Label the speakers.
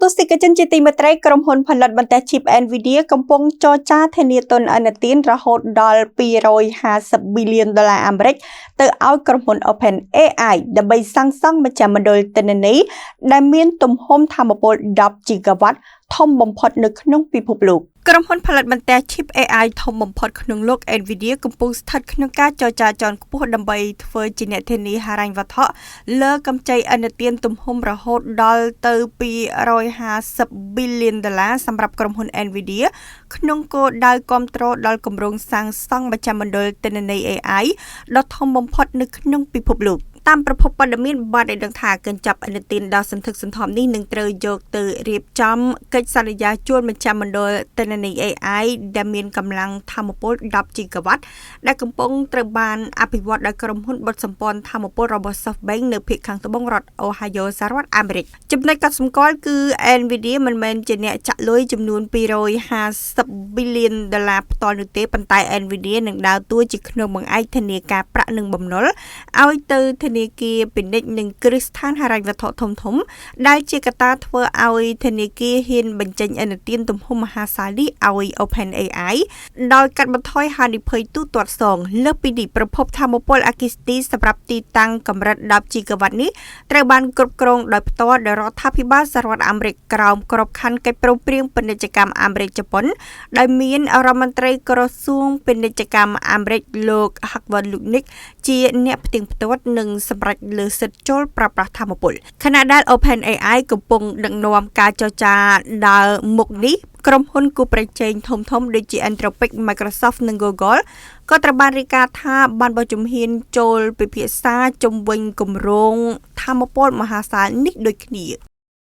Speaker 1: ទស្សនិកជនជាទីមេត្រីក្រុមហ៊ុនផលិតបន្ទះ chip Nvidia កំពុងចរចាធានាទុនឥណទានរហូតដល់$250 ប៊ីលានអាមេរិកទៅឲ្យក្រុមហ៊ុន OpenAI ដើម្បីសាងសង់មជ្ឈមណ្ឌលទិន្នន័យដែលមានទំហំថាមពល10 GW ធំបំផុតនៅក្នុងពិភពលោកក្រុមហ៊ុនផលិតបន្ទះ chip AI ធំបំផុតក្នុងលោក Nvidia កំពុងស្ថិតក្នុងការចរចាជាន់ខ្ពស់ដើម្បីធ្វើជាអ្នកធានាហិរញ្ញវត្ថុលើកម្ចីឥណទានទំហំរហូតដល់ទៅ$250 ប៊ីលានសម្រាប់ក្រុមហ៊ុន Nvidia ក្នុងគោលដៅគាំទ្រដល់គម្រោងសាងសង់មជ្ឈមណ្ឌលទិន្នន័យ AI ដ៏ធំបំផុតនៅក្នុងពិភពលោកតាមប្រភពព័ត៌មានបានឲ្យដឹងថាកញ្ចប់ឥណទានដ៏សន្ធឹកសន្ធាប់នេះនឹងត្រូវយកទៅរៀបចំកិច្ចសន្យាជួលមជ្ឈមណ្ឌលទិន្នន័យ AI ដែលមានកម្លាំងថាមពល10 GW ដែលកំពុងត្រូវបានអភិវឌ្ឍដោយក្រុមហ៊ុនបុតសម្ព័ន្ធថាមពលរបស់ SoftBank នៅភាគខាងត្បូងរដ្ឋ Ohio សហរដ្ឋអាមេរិកចំណុចកត់សម្គាល់គឺ Nvidia មិនមែនជាអ្នកចាក់លុយចំនួន$250 ប៊ីលានផ្ទាល់នោះទេប៉ុន្តែ Nvidia នឹងដើរតួជាគ្នឹងបង្អែកធនាគារប្រាក់និងបំណុលឲ្យទៅធនាគារពាណិជ្ជនិងគ្រឹះស្ថានហិរញ្ញវត្ថុធំៗដែលជាកត្តាធ្វើឲ្យធនាគារហ៊ានបញ្ចេញឥណទានទំហំមហាសាលនេះឲ្យ OpenAI ដោយកាត់បន្ថយហានិភ័យទូទាត់សងលើសពីនេះប្រភពថាមពលអគ្គិសនីសម្រាប់ទីតាំងកម្រិត10 GW នេះត្រូវបានគ្រប់គ្រងដោយផ្ទាល់ដោយរដ្ឋាភិបាលសហរដ្ឋអាមេរិកក្រោមក្របខ័ណ្ឌកិច្ចព្រមព្រៀងពាណិជ្ជកម្មអាមេរិកជប៉ុនដោយមានរដ្ឋមន្ត្រីក្រសួងពាណិជ្ជកម្មអាមេរិកលោក Howard Lutnick ជាអ្នកផ្ទៀងផ្ទាត់និងសម្រេចលើសិទ្ធិចូលប្រើប្រាស់ថាមពលខណៈដែល OpenAI កំពុងដឹកនាំការចរចាដើរមុខនេះក្រុមហ៊ុនគូប្រជែងធំៗដូចជា Anthropic, Microsoft និង Google ក៏ត្រូវបានរាយការណ៍ថាបានបោះជំហានចូលពិភាក្សាជុំវិញគម្រោងថាមពលមហាសាលនេះដូចគ្នា